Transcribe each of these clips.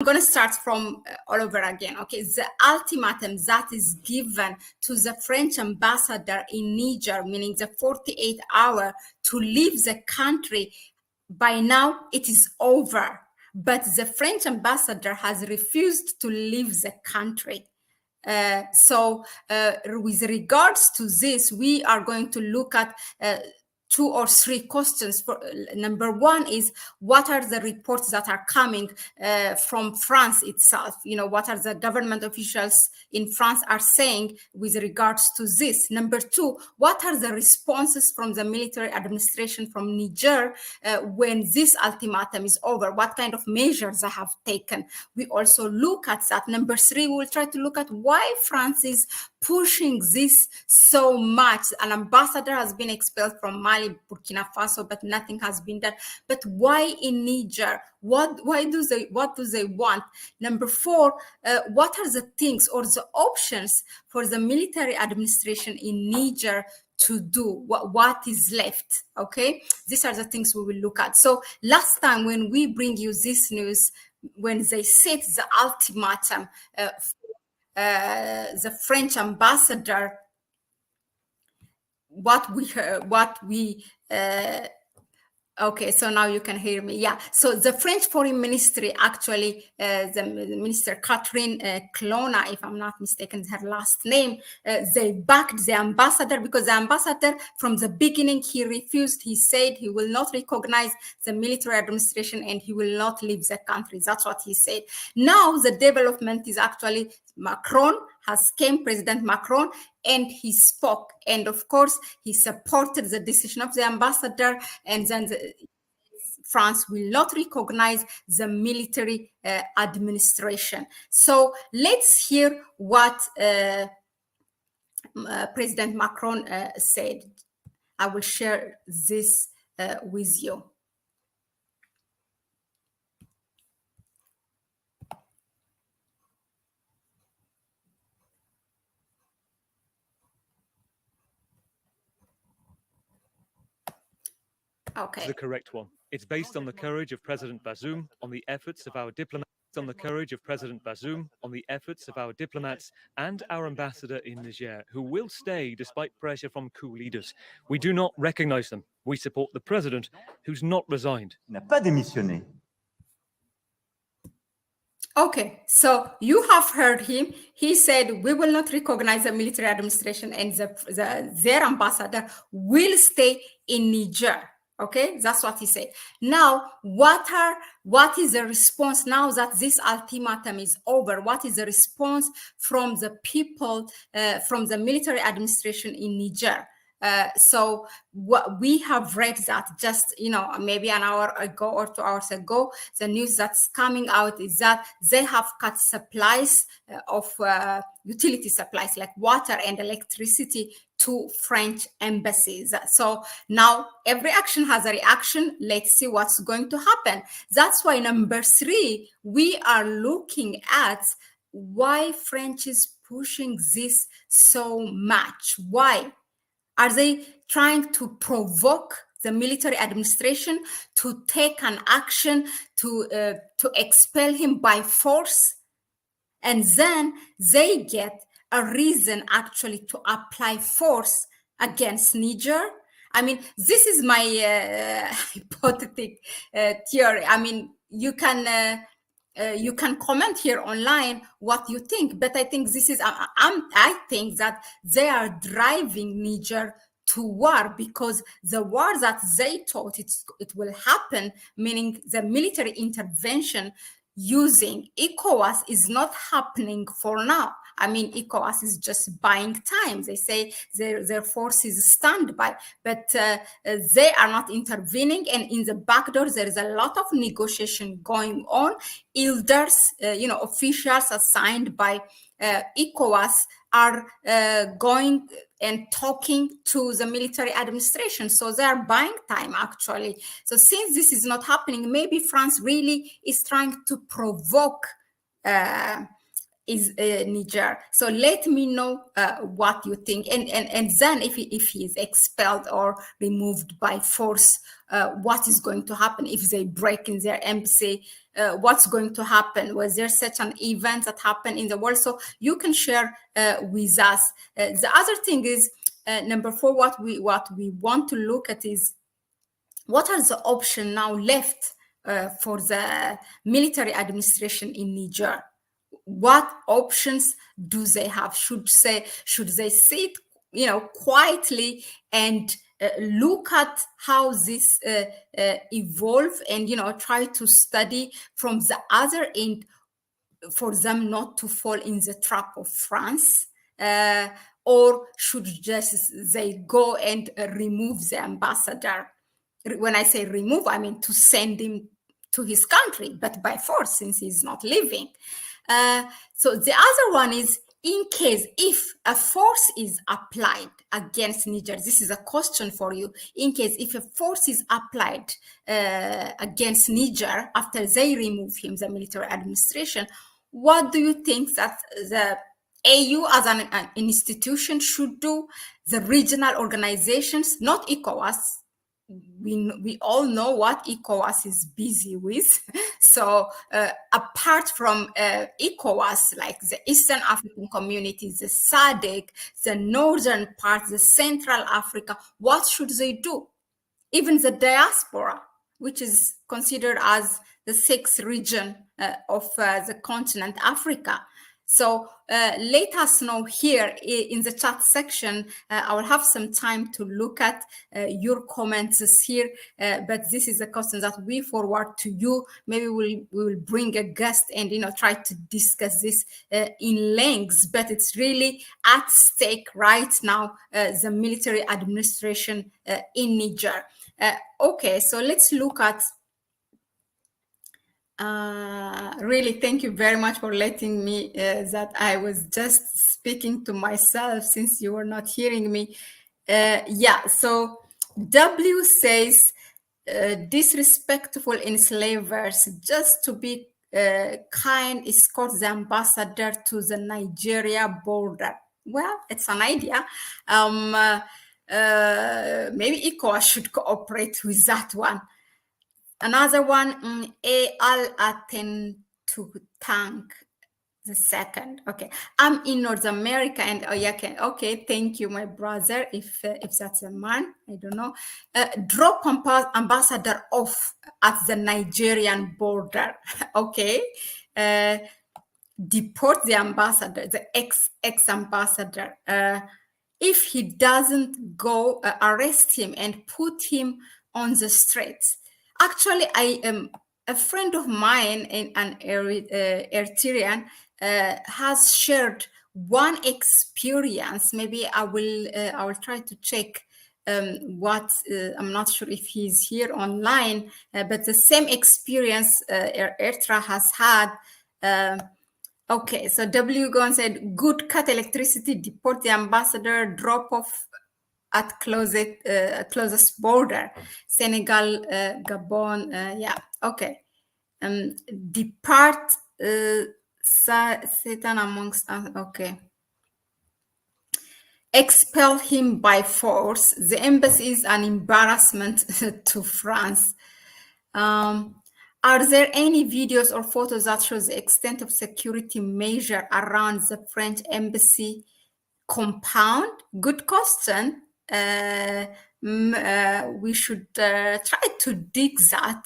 I'm going to start from all over again. Okay, the ultimatum that is given to the French ambassador in Niger, meaning the 48-hour to leave the country, by now it is over. But the French ambassador has refused to leave the country. So with regards to this, we are going to look at 2 or 3 questions. Number one is, what are the reports that are coming from France itself? You know, what are the government officials in France are saying with regards to this? Number 2, what are the responses from the military administration from Niger when this ultimatum is over? What kind of measures they have taken? We also look at that. Number 3, we will try to look at why France is pushing this so much. An ambassador has been expelled from Mali, Burkina Faso, but nothing has been done. But why in Niger? What do they want? Number 4, what are the things or the options for the military administration in Niger to do? What is left? Okay, these are the things we will look at. So last time when we bring you this news, when they set the ultimatum the French ambassador, okay, so now you can hear me. Yeah, so the French Foreign Ministry, actually, the Minister Catherine Colonna, if I'm not mistaken, her last name, they backed the ambassador, because the ambassador, from the beginning, he refused. He said he will not recognize the military administration and he will not leave the country. That's what he said. Now, the development is actually President Macron, and he spoke. And of course, he supported the decision of the ambassador, and then France will not recognize the military administration. So let's hear what President Macron said. I will share this with you. Okay. The correct one. It's based on the courage of President Bazoum, on the efforts of our diplomats, and our ambassador in Niger, who will stay despite pressure from coup leaders. We do not recognize them. We support the president, who's not resigned. N'a pas démissionné. Okay, so you have heard him. He said, we will not recognize the military administration, and their ambassador will stay in Niger. Okay, that's what he said. Now, what is the response now that this ultimatum is over? What is the response from the people, from the military administration in Niger? So what we have read that just, maybe an hour ago or 2 hours ago, the news that's coming out is that they have cut supplies of utility supplies like water and electricity to French embassies. So now every action has a reaction. Let's see what's going to happen. That's why number 3, we are looking at why French is pushing this so much. Why? Are they trying to provoke the military administration to take an action to expel him by force? And then they get a reason actually to apply force against Niger? I mean, this is my hypothetical theory. I mean, you can comment here online what you think, but I think this is, I think that they are driving Niger to war, because the war that they thought it will happen, meaning the military intervention using ECOWAS, is not happening for now. I mean, ECOWAS is just buying time. They say their forces stand by, but they are not intervening. And in the back door, there is a lot of negotiation going on. Elders, officials assigned by ECOWAS are going and talking to the military administration. So they are buying time, actually. So since this is not happening, maybe France really is trying to provoke Niger. So let me know what you think. And then if he is expelled or removed by force, what is going to happen if they break in their embassy? what's going to happen. Was there such an event that happened in the world? So you can share with us. The other thing is, number 4, what we want to look at is, what are the options now left for the military administration in Niger? What options do they have? Should they sit, quietly and look at how this evolve, and try to study from the other end for them not to fall in the trap of France? Or should just they go and remove the ambassador? When I say remove, I mean to send him to his country, but by force, since he's not living. So the other one is, in case if a force is applied against Niger, this is a question for you. In case if a force is applied against Niger after they remove him, the military administration, what do you think that the AU as an institution should do? The regional organizations, not ECOWAS. We all know what ECOWAS is busy with. So apart from ECOWAS, like the Eastern African communities, the SADC, the northern part, the Central Africa, what should they do? Even the diaspora, which is considered as the 6th region of the continent, Africa. So let us know here in the chat section. I will have some time to look at your comments here, but this is a question that we forward to you. Maybe we will bring a guest and try to discuss this in length, but it's really at stake right now, the military administration in Niger. Okay, so let's look at really, thank you very much for letting me that I was just speaking to myself since you were not hearing me. Yeah, so W says disrespectful enslavers, just to be kind, escort the ambassador to the Nigeria border. Well, it's an idea. Maybe ECOWAS should cooperate with that one. Another one, Al Aten to Tank, the second. Okay, I'm in North America, and okay, thank you, my brother. If that's a man, I don't know. Drop ambassador off at the Nigerian border. Okay. Deport the ambassador, the ex-ambassador. If he doesn't go, arrest him and put him on the streets. Actually, I am a friend of mine, an Eritrean, has shared one experience. Maybe I will try to check what, I'm not sure if he's here online, but the same experience Eritrea has had. Okay, so W Gon said, good, cut electricity, deport the ambassador, drop off at closest border, Senegal, Gabon, yeah, okay. Depart Satan amongst us, okay. Expel him by force. The embassy is an embarrassment to France. Are there any videos or photos that show the extent of security measure around the French embassy compound? Good question. We should try to dig that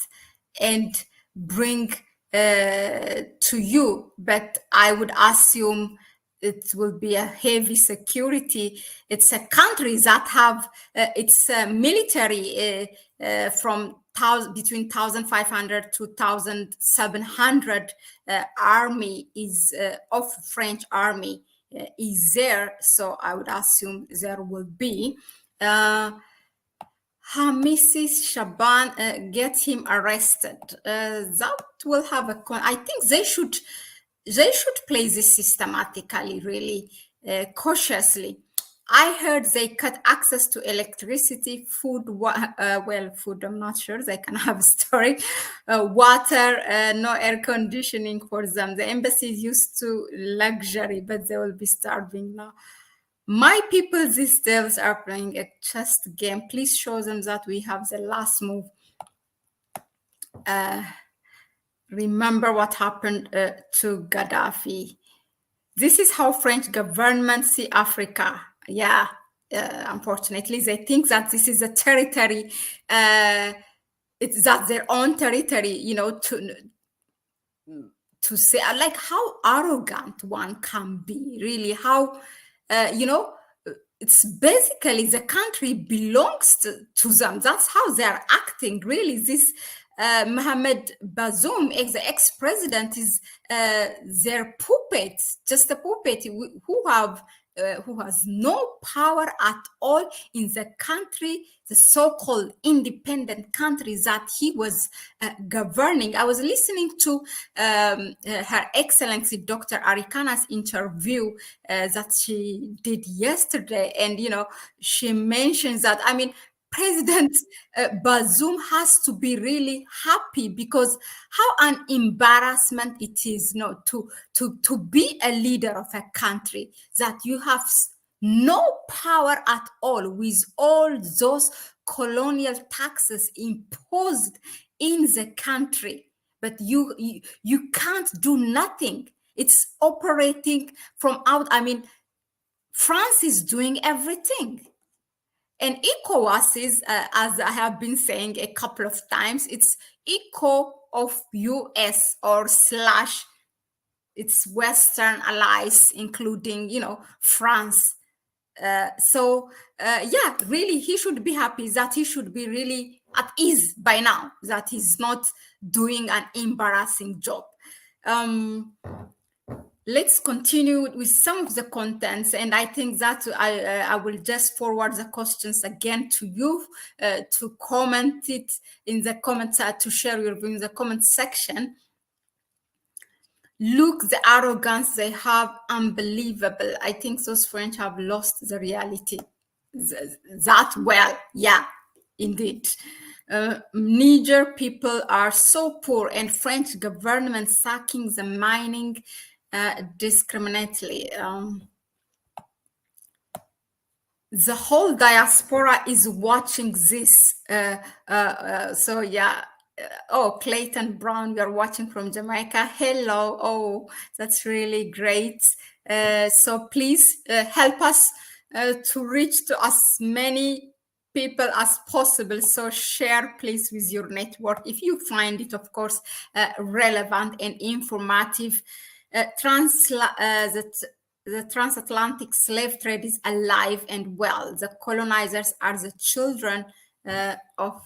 and bring to you, but I would assume it will be a heavy security. It's a country that have its military from between 1,500 to 1,700 army is of French army is there, so I would assume there will be. Mrs. Shaban, get him arrested. That will have a. I think they should play this systematically, really cautiously. I heard they cut access to electricity, food, food, I'm not sure, they can have a story, water, no air conditioning for them. The embassy is used to luxury, but they will be starving now. My people, these devils are playing a chess game. Please show them that we have the last move. remember what happened to Gaddafi. This is how French government see Africa. Yeah, unfortunately, they think that this is a territory. It's that their own territory, you know, to say, like, how arrogant one can be, really, how, you know, it's basically the country belongs to them. That's how they're acting, really. This Mohamed Bazoum, the ex-president, is their puppet, just a puppet who has no power at all in the country, the so-called independent country that he was governing. I was listening to Her Excellency Dr. Arikana's interview that she did yesterday, and you know, she mentions that, I mean, President Bazoum has to be really happy, because how an embarrassment it is, to be a leader of a country that you have no power at all, with all those colonial taxes imposed in the country, but you can't do nothing. It's operating from out. I mean, France is doing everything. And ECOWAS is, as I have been saying a couple of times, it's echo of US or slash its Western allies, including, you know, France. Yeah, really, he should be happy, that he should be really at ease by now, that he's not doing an embarrassing job. Let's continue with some of the contents, and I think that I will just forward the questions again to you to comment it in the comments, to share your view in the comment section. Look, the arrogance they have, unbelievable. I think those French have lost the reality that well. Yeah, indeed. Niger people are so poor, and French government sacking the mining discriminately. The whole diaspora is watching this. So yeah. Oh, Clayton Brown, you're watching from Jamaica. Hello. Oh, that's really great. So please help us to reach to as many people as possible. So share, please, with your network if you find it, of course, relevant and informative. The transatlantic slave trade is alive and well. The colonizers are the children of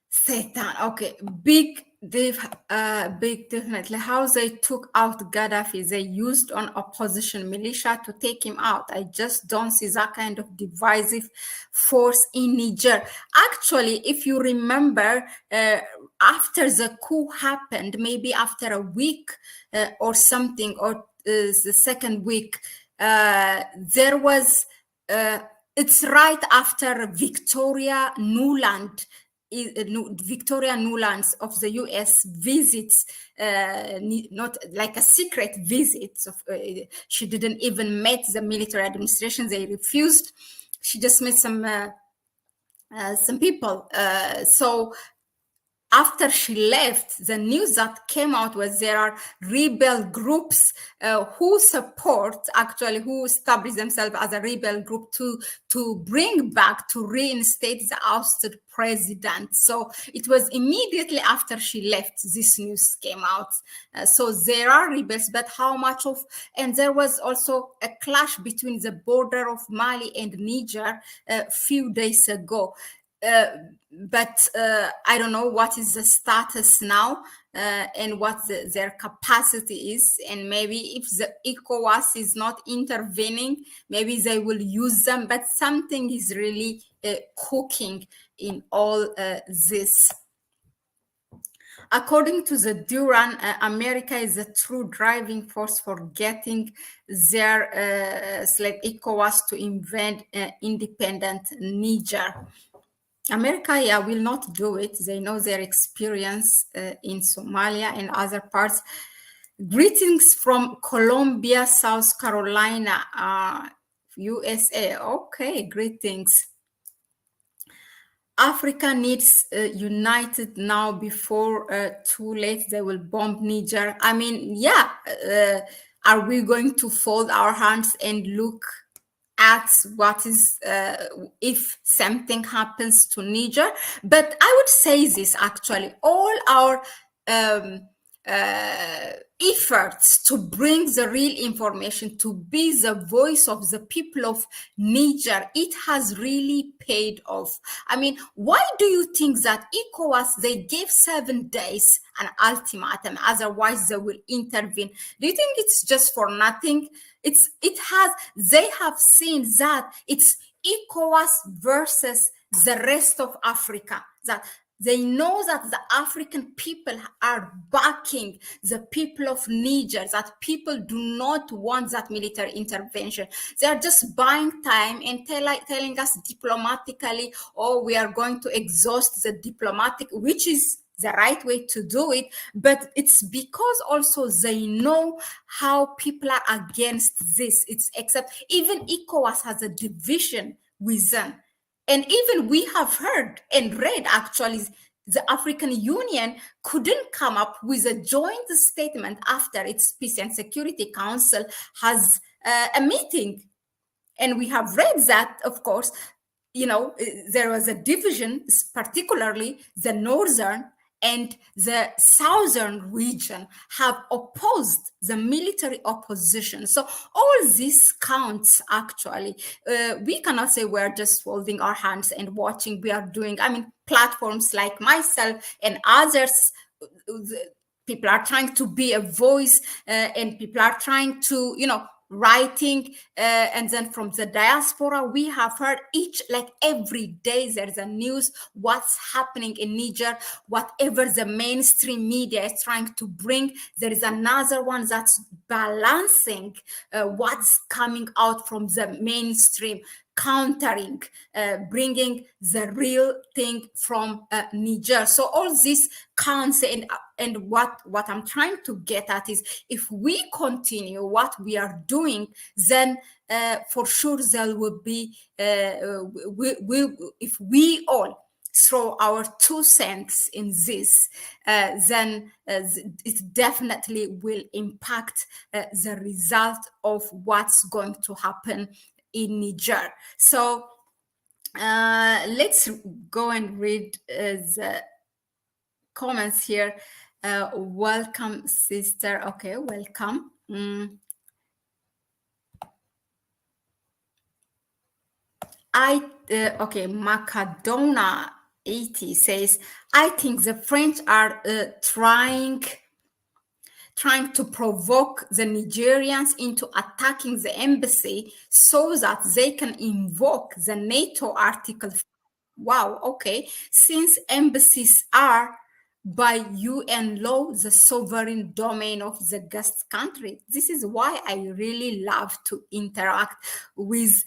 Satan. Okay, big definitely. How they took out Gaddafi, they used on opposition militia to take him out. I just don't see that kind of divisive force in Niger. Actually, if you remember, after the coup happened, maybe after a week or something, or the second week, there was, it's right after Victoria Nuland of the US visits, not like a secret visit. She didn't even meet the military administration. They refused. She just met some people. So after she left, the news that came out was there are rebel groups who establish themselves as a rebel group to bring back, to reinstate the ousted president. So it was immediately after she left this news came out. So there are rebels, but how much of, and there was also a clash between the border of Mali and Niger a few days ago. But I don't know what is the status now and what their capacity is. And maybe if the ECOWAS is not intervening, maybe they will use them. But something is really cooking in all this. According to the Duran, America is the true driving force for getting their ECOWAS to invent independent Niger. America, yeah, will not do it. They know their experience in Somalia and other parts. Greetings from Columbia, South Carolina, USA. Okay, greetings. Africa needs united now before too late. They will bomb Niger. I mean, yeah. Are we going to fold our hands and look at what is if something happens to Niger? But I would say this actually, all our efforts to bring the real information, to be the voice of the people of Niger, it has really paid off. I mean, why do you think that ECOWAS, they gave 7 days an ultimatum, otherwise they will intervene? Do you think it's just for nothing? They have seen that it's ECOWAS versus the rest of Africa, that they know that the African people are backing the people of Niger, that people do not want that military intervention. They are just buying time and telling us diplomatically, oh, we are going to exhaust the diplomatic, which is the right way to do it. But it's because also they know how people are against this. It's except even ECOWAS has a division within. And even we have heard and read, actually, the African Union couldn't come up with a joint statement after its Peace and Security Council has a meeting. And we have read that, of course, there was a division, particularly the northern and the southern region have opposed the military opposition. So all this counts, actually. We cannot say we're just folding our hands and watching. We are doing, I mean, platforms like myself and others, people are trying to be a voice, and people are trying to, writing, and then from the diaspora we have heard every day there's a news what's happening in Niger. Whatever the mainstream media is trying to bring, there is another one that's balancing what's coming out from the mainstream, countering, bringing the real thing from Niger. So all this counts, and what I'm trying to get at is, if we continue what we are doing, then for sure there will be, if we all throw our 2 cents in this, then it definitely will impact the result of what's going to happen in Niger. So let's go and read the comments here. Welcome, sister. Okay, welcome. Okay, Macadona 80 says, I think the French are trying to provoke the Nigerians into attacking the embassy so that they can invoke the NATO Article. Wow, okay. Since embassies are by UN law the sovereign domain of the guest country. This is why I really love to interact with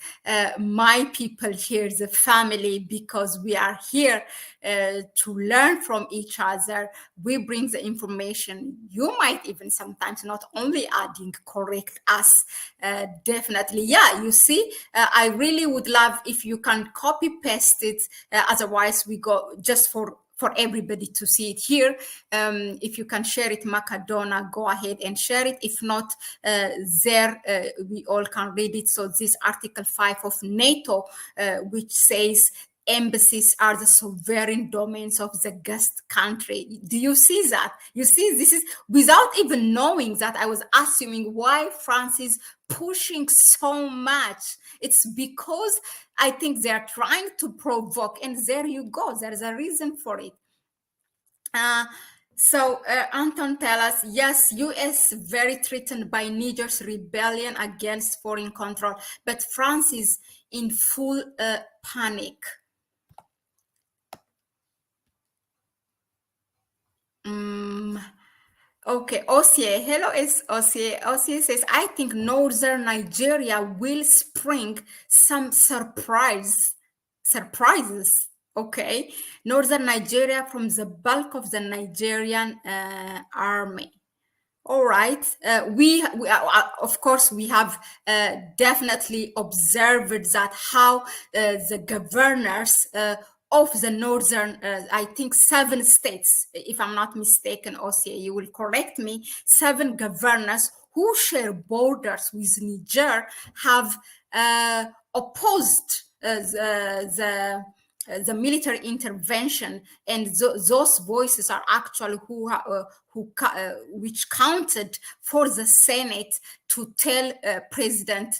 my people here, the family, because we are here to learn from each other. We bring the information. You might even sometimes not only adding, correct us. Definitely. Yeah, you see, I really would love if you can copy paste it. Otherwise, we go just for everybody to see it here. If you can share it, Macadona, go ahead and share it. If not, we all can read it. So this Article 5 of NATO, which says embassies are the sovereign domains of the guest country. Do you see that? You see, this is without even knowing that. I was assuming why France is pushing so much. It's because I think they're trying to provoke, and there you go. There's a reason for it. So Anton tell us, yes, US very threatened by Niger's rebellion against foreign control, but France is in full panic. Okay, Osie, hello, it's Osie. Osie says, I think northern Nigeria will spring some surprises. Okay, northern Nigeria from the bulk of the Nigerian army. All right, we of course we have definitely observed that how the governors of the northern, I think 7 states, if I'm not mistaken, Osia, you will correct me, 7 governors who share borders with Niger have opposed the military intervention, and those voices are actually which counted for the Senate to tell President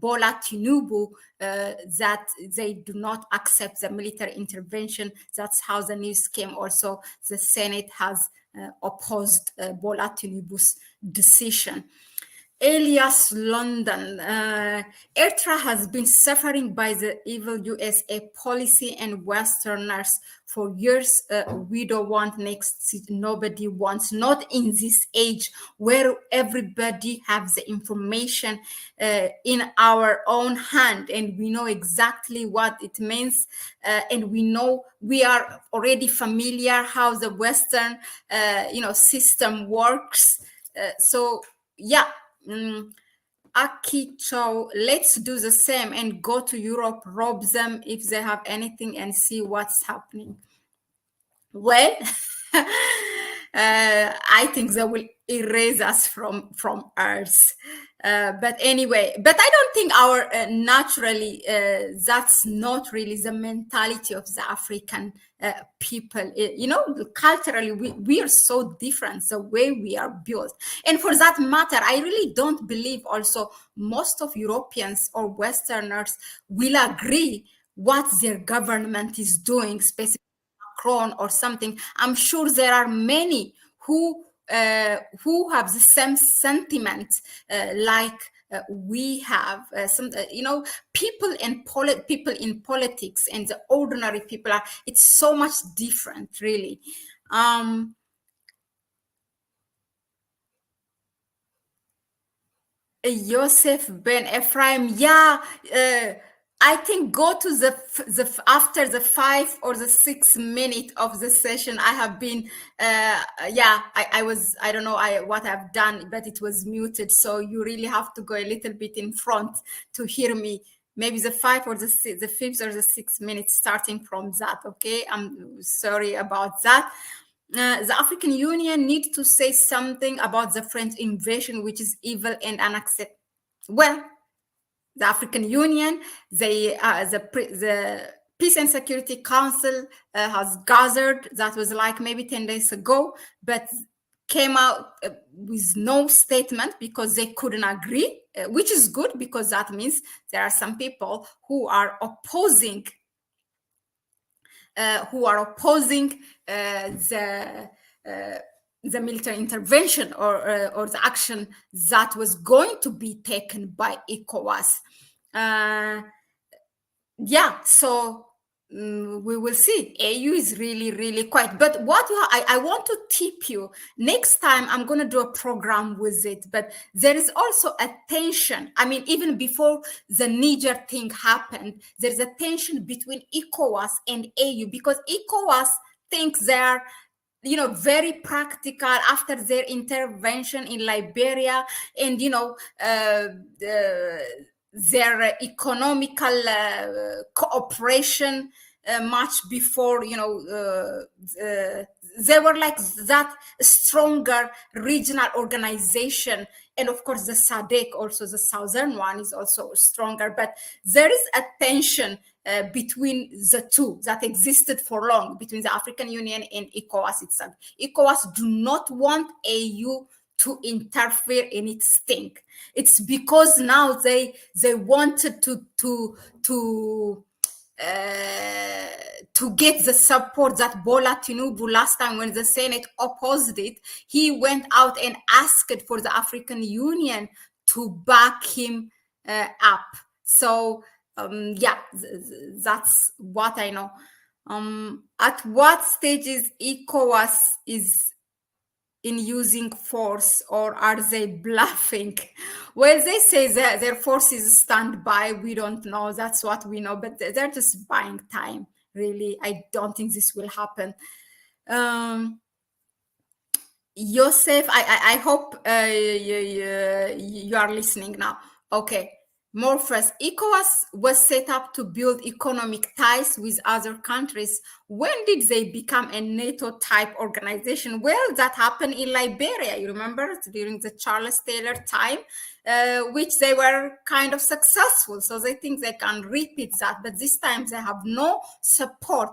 Bola Tinubu that they do not accept the military intervention. That's how the news came. Also, the Senate has opposed Bola Tinubu's decision. Elias London. Eritrea has been suffering by the evil USA policy and Westerners for years. We don't want next. Nobody wants. Not in this age where everybody has the information in our own hand, and we know exactly what it means, and we know we are already familiar how the Western, system works. So yeah. Akicho, let's do the same and go to Europe, rob them if they have anything, and see what's happening. Well, I think they will erase us from Earth. But anyway, but I don't think our naturally, that's not really the mentality of the African people. Culturally, we are so different, the way we are built. And for that matter, I really don't believe also most of Europeans or Westerners will agree what their government is doing, specifically Macron or something. I'm sure there are many who have the same sentiment like we have. People in politics and the ordinary people are. It's so much different, really. Joseph Ben Ephraim, yeah. I think go to the after the 5 or the 6 minute of the session. I have been, I don't know what I've done, but it was muted. So you really have to go a little bit in front to hear me. Maybe the 5 or the 5th or the 6th minute, starting from that. Okay, I'm sorry about that. The African Union needs to say something about the French invasion, which is evil and unacceptable. Well, the African Union, the Peace and Security Council has gathered. That was like maybe 10 days ago, but came out with no statement because they couldn't agree, which is good because that means there are some people who are opposing the military intervention or the action that was going to be taken by ECOWAS. So we will see. AU is really, really quiet. But what I want to tip you, next time I'm going to do a program with it. But there is also a tension. I mean, even before the Niger thing happened, there's a tension between ECOWAS and AU because ECOWAS thinks they're very practical after their intervention in Liberia, and their economical cooperation much before they were like that stronger regional organization. And of course the SADC, also the southern one, is also stronger, but there is a tension between the two that existed for long between the African Union and ECOWAS itself. ECOWAS do not want AU to interfere in its thing. It's because now they wanted to get the support that Bola Tinubu last time when the Senate opposed it, he went out and asked for the African Union to back him up. So that's what I know. At what stage is ECOWAS is in using force, or are they bluffing? Well, they say that their force is standby. We don't know. That's what we know, but they're just buying time. Really, I don't think this will happen. Joseph, I hope you are listening now. Okay. More first, ECOWAS was set up to build economic ties with other countries. When did they become a NATO type organization? Well, that happened in Liberia. You remember during the Charles Taylor time, which they were kind of successful. So they think they can repeat that. But this time they have no support,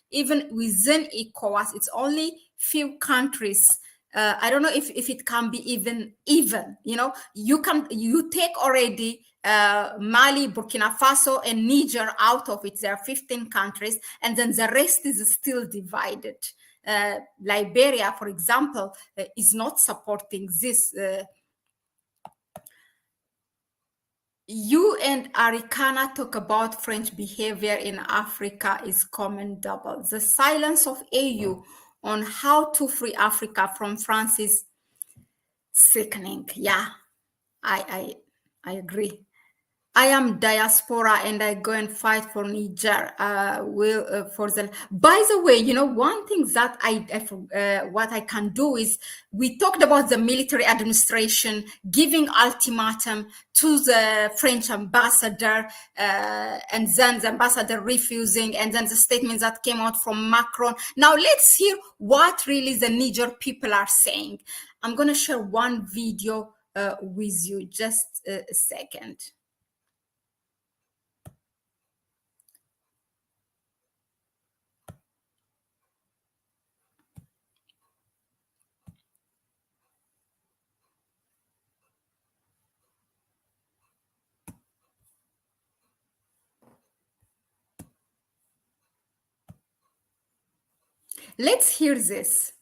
even within ECOWAS. It's only few countries. I don't know if it can be even, you know, you take already Mali, Burkina Faso, and Niger out of it. There are 15 countries, and then the rest is still divided. Liberia, for example, is not supporting this. You and Arikana talk about French behavior in Africa is commendable. The silence of AU on how to free Africa from France is sickening. Yeah, I agree. I am diaspora and I go and fight for Niger. For the. By the way, you know, one thing that what I can do is, we talked about the military administration giving ultimatum to the French ambassador, and then the ambassador refusing, and then the statements that came out from Macron. Now let's hear what really the Niger people are saying. I'm going to share one video with you. Just a second. Let's hear this.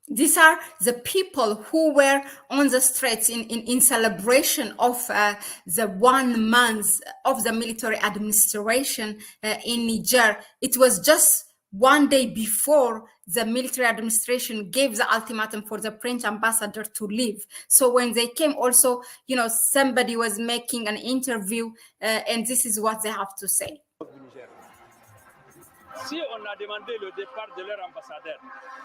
These are the people who were on the streets in celebration of the 1 month of the military administration in Niger. It was just one day before the military administration gave the ultimatum for the French ambassador to leave. So when they came also, you know, somebody was making an interview and this is what they have to say. Si on a demandé le départ de leur ambassadeur,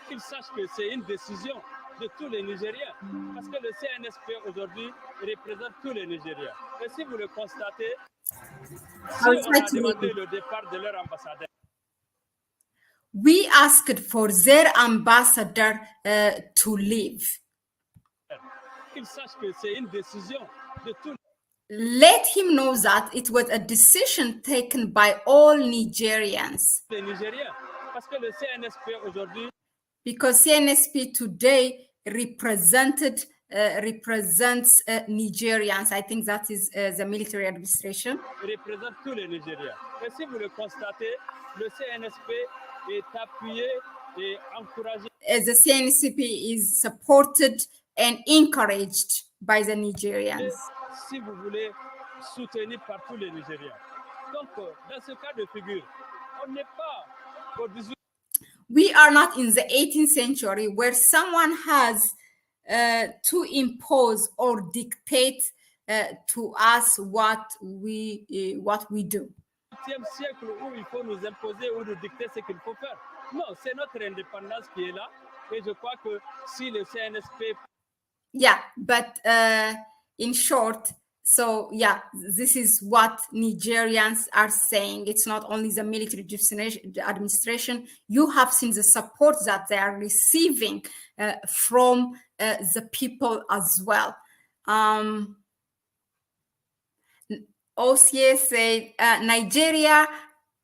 qu'ils sachent que c'est une décision de tous les Nigériens, parce que le CNSP aujourd'hui représente tous les Nigériens. Et si vous le constatez, si on a demandé le départ de leur ambassadeur, we asked for their ambassador to leave. qu'ils sachent que c'est une décision de tous. Let him know that it was a decision taken by all Nigerians. Les Nigériens, parce que le CNSP aujourd'hui, because CNSP today represents Nigerians. I think that is the military administration. Représente tous les Nigériens. Et si vous le constatez, le CNSP est appuyé et encouragé. The CNSP is supported and encouraged by the Nigerians. Si vous voulez, soutenu par tous les Nigériens. Donc, dans ce cas de figure, on n'est pas au 18. We are not in the 18th century where someone has to impose or dictate to us what we do. 20e siècle où il faut nous imposer ou nous dicter ce qu'il faut faire. Non, c'est notre indépendance qui est là. Et je crois que si le CNSP. Yeah, but in short, so yeah, this is what Nigerians are saying. It's not only the military administration. You have seen the support that they are receiving from the people as well. OCA said Nigeria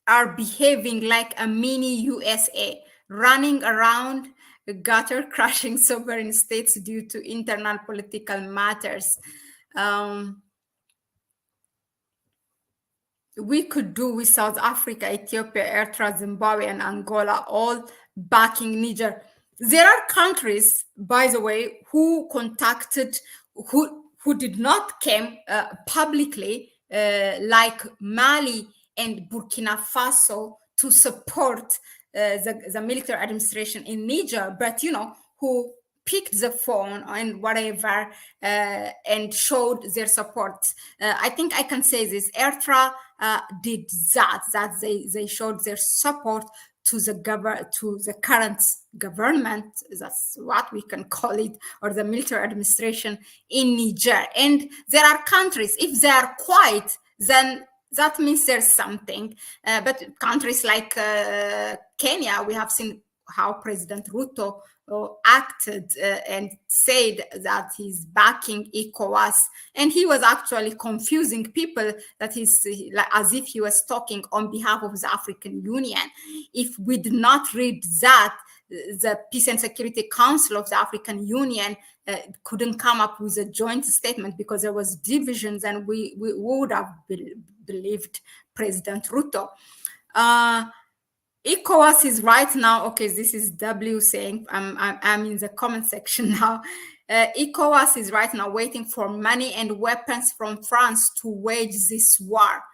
are behaving like a mini USA, running around gutter crashing sovereign states due to internal political matters. We could do with South Africa, Ethiopia, Eritrea, Zimbabwe, and Angola all backing Niger. There are countries, by the way, who contacted, who did not come publicly, like Mali and Burkina Faso, to support the military administration in Niger, but who picked the phone and whatever and showed their support. I think I can say this. Eritrea did that they showed their support to the current government, that's what we can call it, or the military administration in Niger. And there are countries, if they are quiet, then that means there's something. But countries like Kenya, we have seen how President Ruto acted and said that he's backing ECOWAS, and he was actually confusing people that he's as if he was talking on behalf of the African Union. If we did not read that, the Peace and Security Council of the African Union couldn't come up with a joint statement because there was divisions, and we would have believed President Ruto. ECOWAS is right now, okay, this is W saying, I'm in the comment section now. ECOWAS is right now waiting for money and weapons from France to wage this war.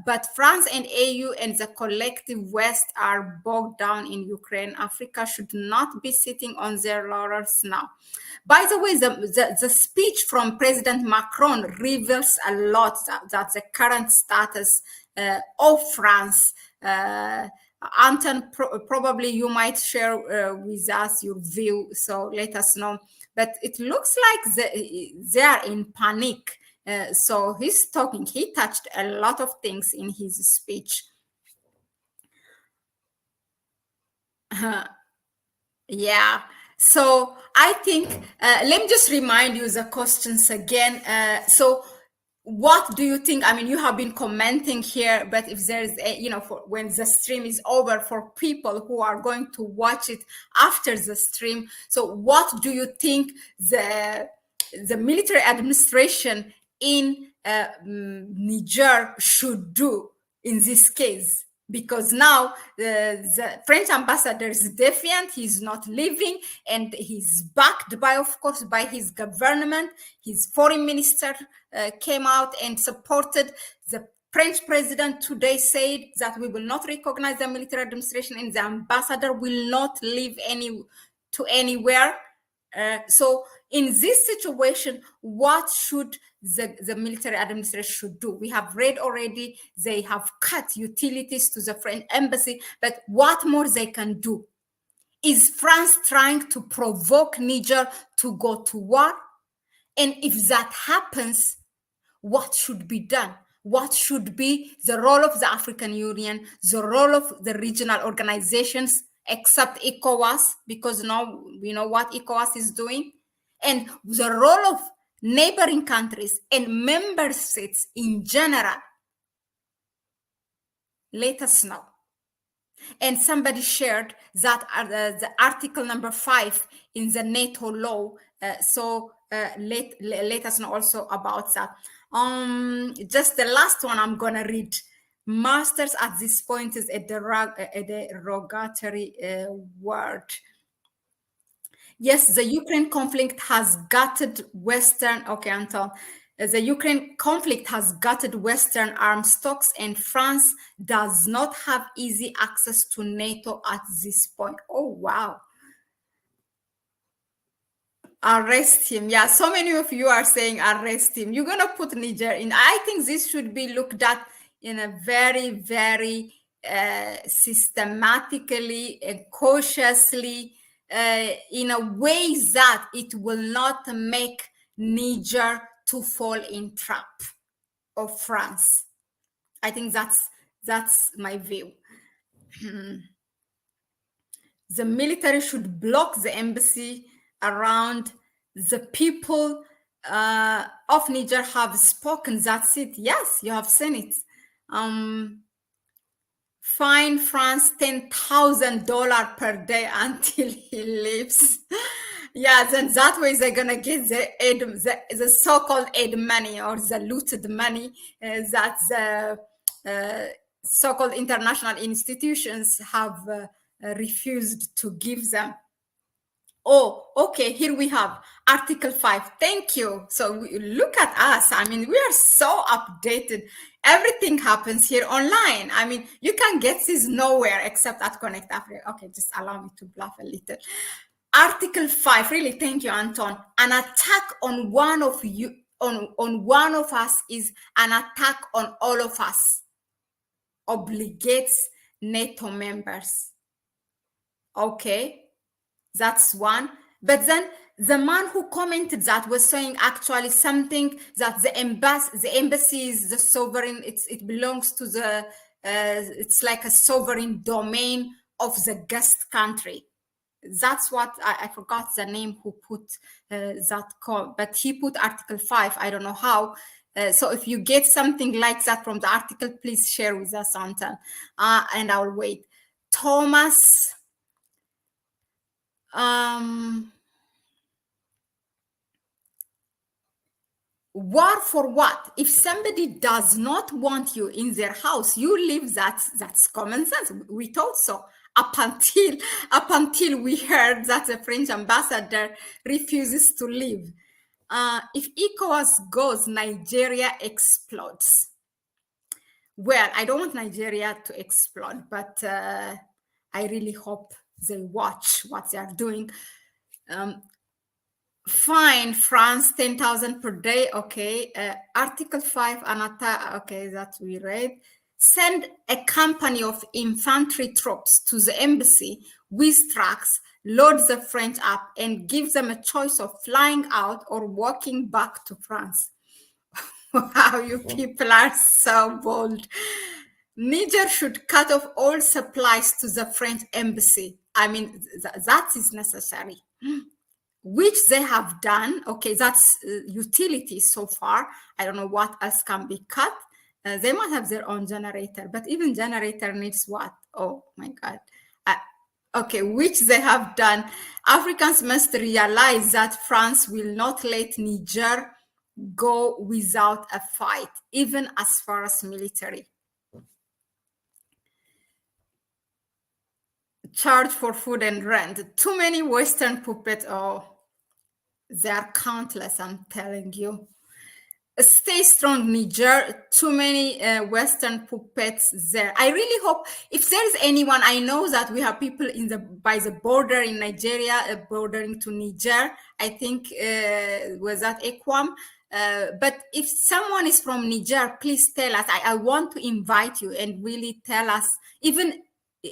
But France and AU and the collective West are bogged down in Ukraine. Africa should not be sitting on their laurels now. By the way, the speech from President Macron reveals a lot that the current status of France. Anton, probably you might share with us your view, so let us know. But it looks like they are in panic. So he's talking, he touched a lot of things in his speech. Yeah, so I think, let me just remind you the questions again. So what do you think? I mean, you have been commenting here, but if there's for when the stream is over, for people who are going to watch it after the stream, so what do you think the military administration in Niger should do in this case? Because now the French ambassador is defiant, he's not leaving, and he's backed by, of course, by his government. His foreign minister came out and supported. The French president today said that we will not recognize the military administration, and the ambassador will not leave anywhere. So in this situation, what should the military administration should do? We have read already, they have cut utilities to the French embassy, but what more they can do? Is France trying to provoke Niger to go to war? And if that happens, what should be done? What should be the role of the African Union, the role of the regional organizations, except ECOWAS, because now we know what ECOWAS is doing, and the role of neighboring countries and member states in general? Let us know. And somebody shared that the article number 5 in the NATO law. So let us know also about that. Just the last one I'm gonna read. Masters at this point is a derogatory word. Yes, the Ukraine conflict has gutted Western, okay, Anton. The Ukraine conflict has gutted Western arms stocks, and France does not have easy access to NATO at this point. Oh, wow. Arrest him. Yeah, so many of you are saying arrest him. You're going to put Niger in. I think this should be looked at in a very, very systematically and cautiously, in a way that it will not make Niger to fall in trap of France. I think that's my view. The military should block the embassy around. The people of Niger have spoken. That's it. Yes, you have seen it. Fine France $10,000 per day until he leaves. Yeah, then that way they're gonna get the aid, the so-called aid money, or the looted money that the so-called international institutions have refused to give them. Oh, okay, here we have Article 5. Thank you. So look at us. I mean, we are so updated. Everything happens here online. I mean, you can get this nowhere except at Connect Africa. Okay, just allow me to bluff a little. Article 5, really, thank you, Anton. An attack on one of you, on one of us is an attack on all of us. Obligates NATO members. Okay, that's one. But then the man who commented that was saying actually something that the embassy is the sovereign. It belongs to the. It's like a sovereign domain of the guest country. That's what I forgot the name who put that call, but he put Article 5. I don't know how. So if you get something like that from the article, please share with us, Anton, and I'll wait. Thomas. War for what? If somebody does not want you in their house, you leave. That's common sense. We thought so up until we heard that the French ambassador refuses to leave. If ECOWAS goes, Nigeria explodes. Well, I don't want Nigeria to explode, but I really hope they watch what they are doing. Fine, France, 10,000 per day. Okay. Article 5, Anata. Okay, that we read. Send a company of infantry troops to the embassy with trucks, load the French up, and give them a choice of flying out or walking back to France. Wow, you people are so bold. Niger should cut off all supplies to the French embassy. I mean, that is necessary. Which they have done. Okay, that's utilities so far. I don't know what else can be cut. They might have their own generator, but even generator needs what? Oh my God. Okay, which they have done. Africans must realize that France will not let Niger go without a fight, even as far as military. Charge for food and rent. Too many Western puppets. Oh, they are countless, I'm telling you. Stay strong, Niger. Too many Western puppets there. I really hope if there is anyone, I know that we have people by the border in Nigeria, bordering to Niger. I think was that Equam. But if someone is from Niger, please tell us. I want to invite you and really tell us, even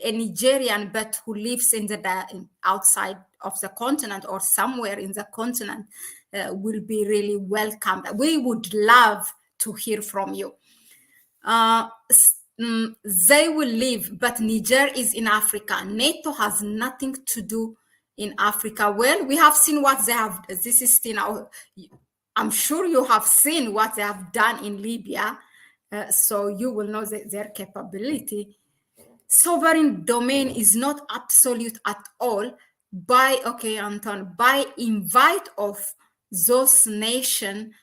a Nigerian, but who lives in the outside of the continent or somewhere in the continent, will be really welcome. We would love to hear from you. They will leave, but Niger is in Africa. NATO has nothing to do in Africa. Well, we have seen what they have. This is still now. I'm sure you have seen what they have done in Libya, so you will know their capability. Sovereign domain is not absolute at all. By invite of those nations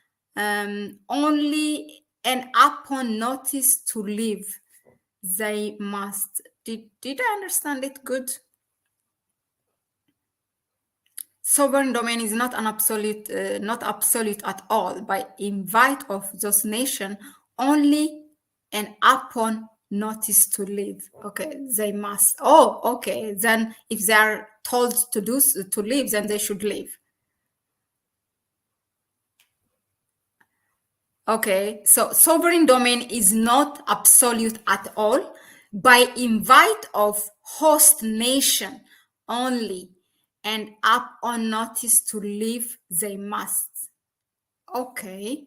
only, and upon notice to leave, they must. Did I understand it good? Sovereign domain is not an absolute, not absolute at all. By invite of those nations only, and upon notice to leave. Okay, they must. Oh, okay. Then if they are told to leave, then they should leave. Okay, so sovereign domain is not absolute at all. By invite of host nation only, and up on notice to leave, they must. Okay,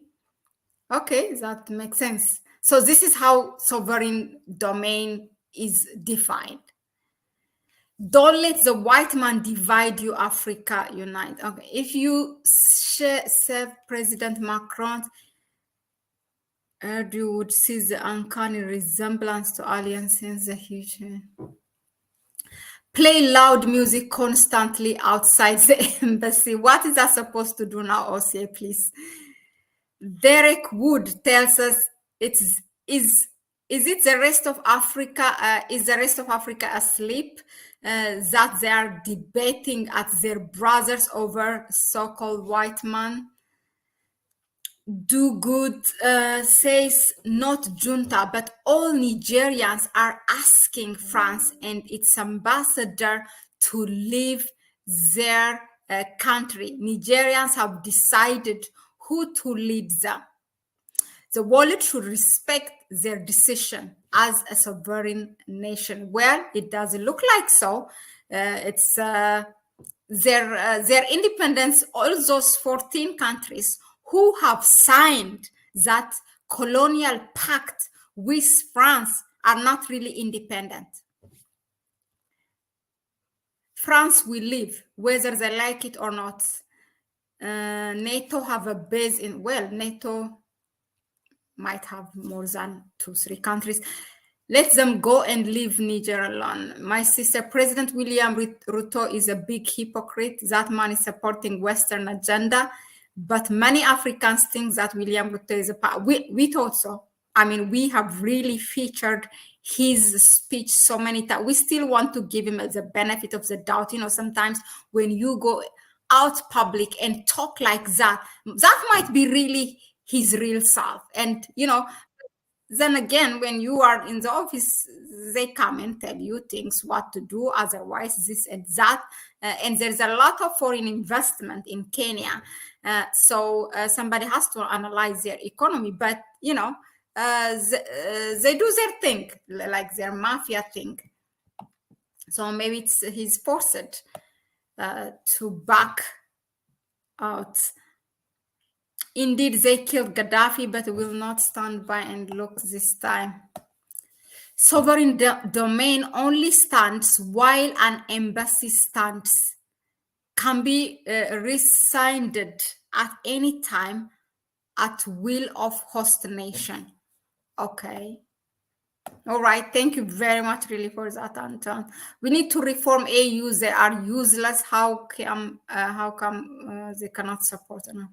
that makes sense. So this is how sovereign domain is defined. Don't let the white man divide you, Africa unite. Okay, if you serve President Macron, you would see the uncanny resemblance to aliens in the future. Play loud music constantly outside the embassy. What is that supposed to do now, Ossie, please? Derek Wood tells us is it the rest of Africa? Is the rest of Africa asleep? That they are debating at their brothers over so-called white man? Do good says not junta, but all Nigerians are asking France and its ambassador to leave their country. Nigerians have decided who to lead them. the world should respect their decision as a sovereign nation. Well, it doesn't look like so. It's their independence. All those 14 countries who have signed that colonial pact with France are not really independent. France will leave, whether they like it or not. NATO have a base in, well, NATO might have more than 2-3 countries. Let them go and leave Niger alone. My sister, President William Ruto is a big hypocrite. That man is supporting Western agenda, but many Africans think that William Ruto is we thought so. I mean, we have really featured his speech so many times. We still want to give him the benefit of the doubt. You know, sometimes when you go out public and talk like that, that might be really his real self. And, you know, then again, when you are in the office, they come and tell you things, what to do, otherwise this and that. And there's a lot of foreign investment in Kenya. So somebody has to analyze their economy. But, you know, they do their thing, like their mafia thing. So maybe he's forced to back out. Indeed, they killed Gaddafi, but will not stand by and look this time. Sovereign domain only stands while an embassy stands. Can be rescinded at any time at will of host nation. Okay. All right. Thank you very much, really, for that, Anton. We need to reform AU. They are useless. How come they cannot support enough?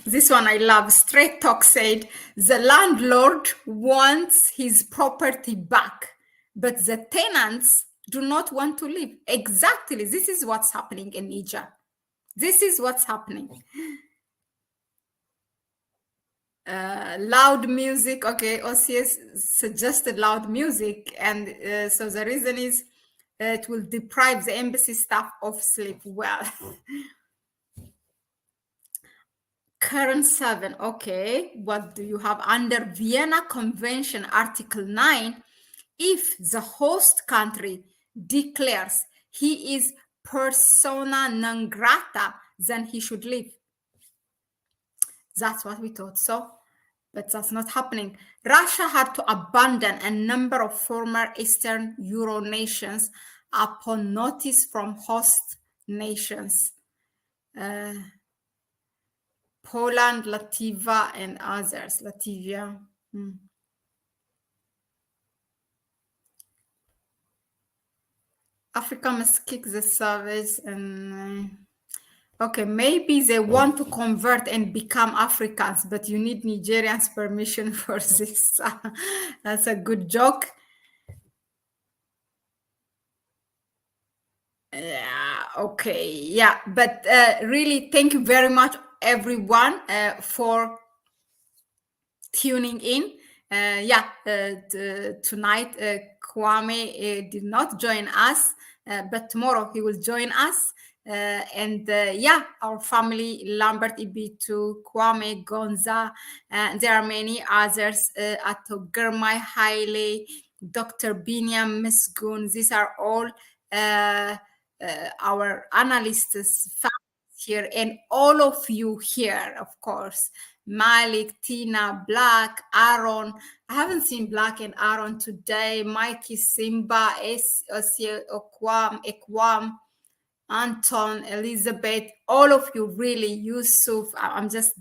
This one I love. Straight Talk said, the landlord wants his property back, but the tenants do not want to live. Exactly. This is what's happening in Niger. This is what's happening. Loud music. Okay, OCS suggested loud music. And so the reason is it will deprive the embassy staff of sleep. Well, current 7. Okay, what do you have? Under Vienna Convention, Article 9, if the host country declares he is persona non grata, then he should leave. That's what we thought so, but that's not happening. Russia had to abandon a number of former Eastern Euro nations upon notice from host nations. Poland, Latvia, and others. Latvia. Africa must kick the savage and okay, maybe they want to convert and become Africans, but you need Nigerians' permission for this. That's a good joke. Yeah, okay, yeah, but really, thank you very much, everyone, for tuning in. Tonight, Kwame did not join us, but tomorrow he will join us. Our family, Lambert Ibitu, Kwame, Gonza, there are many others, Ato Germay, Haile, Dr. Binyam, Misgun. These are all our analysts here, and all of you here, of course. Malik, Tina, Black, Aaron. I haven't seen Black and Aaron today. Mikey, Simba, Ekwam, Anton, Elizabeth, all of you, really, Yusuf. I'm just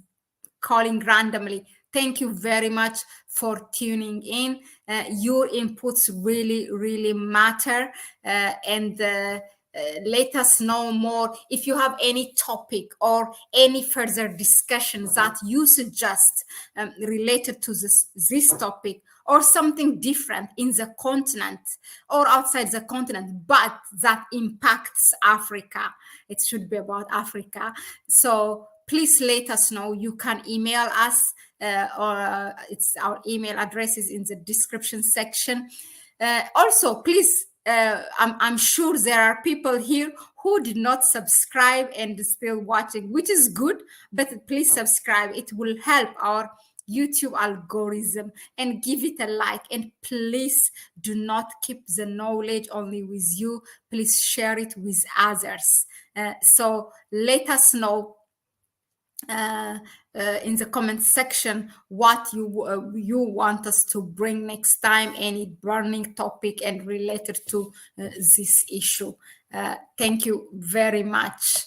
calling randomly. Thank you very much for tuning in. Your inputs really, really matter. Let us know more. If you have any topic or any further discussions that you suggest related to this topic, or something different in the continent or outside the continent, but that impacts Africa. It should be about Africa. So please let us know. You can email us, or it's our email address is in the description section. Also, please I'm sure there are people here who did not subscribe and still watching, which is good, but please subscribe. It will help our YouTube algorithm, and give it a like. And please do not keep the knowledge only with you. Please share it with others. So let us know in the comment section what you want us to bring next time, any burning topic and related to this issue. Thank you very much,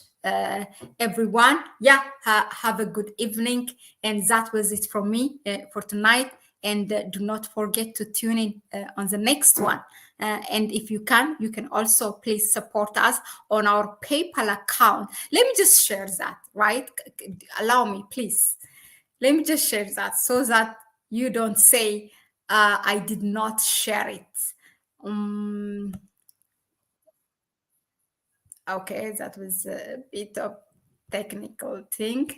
everyone. Yeah, have a good evening. And that was it from me for tonight. And do not forget to tune in on the next one. And if you can also please support us on our PayPal account. Let me just share that, right? Allow me, please. Let me just share that so that you don't say I did not share it. Okay, that was a bit of technical thing.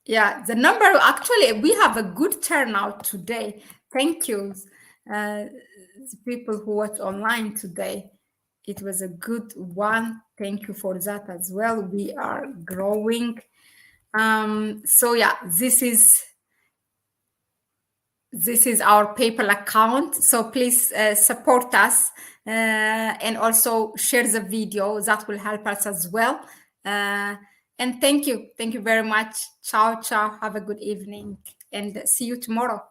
Yeah, the number, actually, we have a good turnout today. Thank you, the people who watch online today. It was a good one. Thank you for that as well. We are growing. So yeah, this is our PayPal account. So please support us and also share the video. That will help us as well. And thank you very much. Ciao. Have a good evening, and see you tomorrow.